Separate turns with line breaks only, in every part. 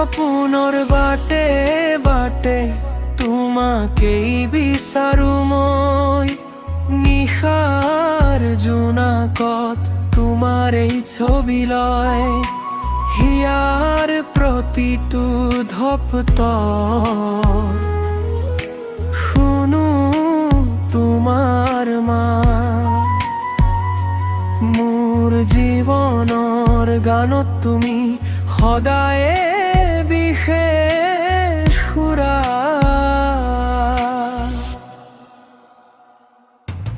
সপোনৰ বাটে বাটে তোমাকেই বিচাৰো মই। নিশাৰ জোনাকত তোমাৰ এই ছবি লয়, হিয়াৰ প্ৰতিটো ধপত শুনো তোমাৰ মাত। মোৰ জীৱনৰ গানত তুমি সদায়ে বিশেষ সুৰা।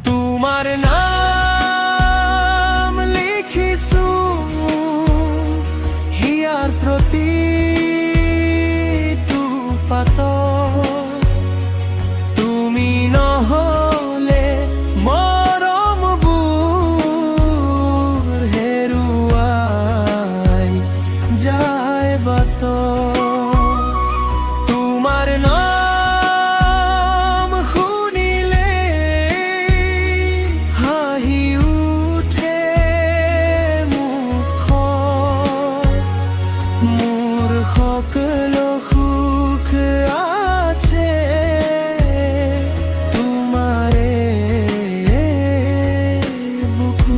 তোমাৰ নাম লিখিছো হিয়াৰ প্ৰতিটো পাতত। তুমি নহলে মৰমবোৰ হেৰুৱাই যায় বাটত। তোমাৰ নাম শুনিলে হাঁহি উঠে মুখত। মোৰ সকলো সুখ আছে তোমাৰে বুকুত।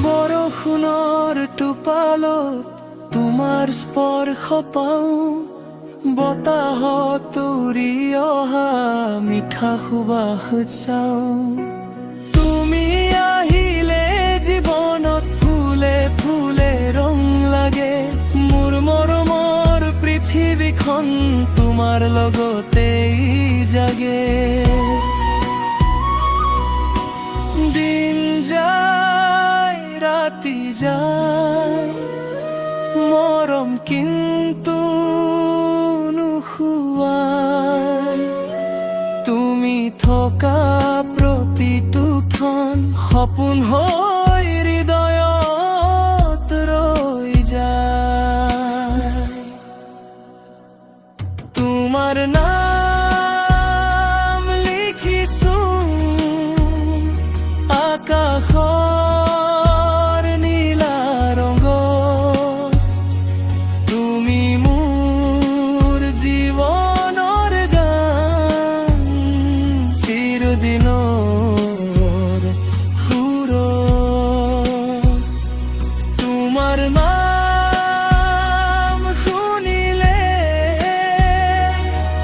বৰষুণৰ টোপালত তোমাৰ স্পৰ্শ পাওঁ, বতাহত উৰি অহা মিঠা সুবাস চাওঁ। তুমি আহিলে জীৱনত ফুলে ফুলে ৰং লাগে, মোৰ মৰমৰ পৃথিৱীখন তোমাৰ লগতেই জাগে। দিন যায় ৰাতি যায় মৰম কিন্তু নোহোৱাই। তুমি থকা প্ৰতিটো ক্ষণ সপোন হৈ হৃদয়ত ৰৈ যায়। তোমাৰ নাম লিখিছো আকাশৰ নীলা ৰঙত। তুমি মোৰ জীৱনৰ গান চিৰদিনৰ সুৰত। তোমাৰ নাম শুনিলে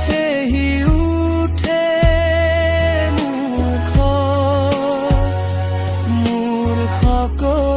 হেহি উঠে মুখত। মোৰ সকলো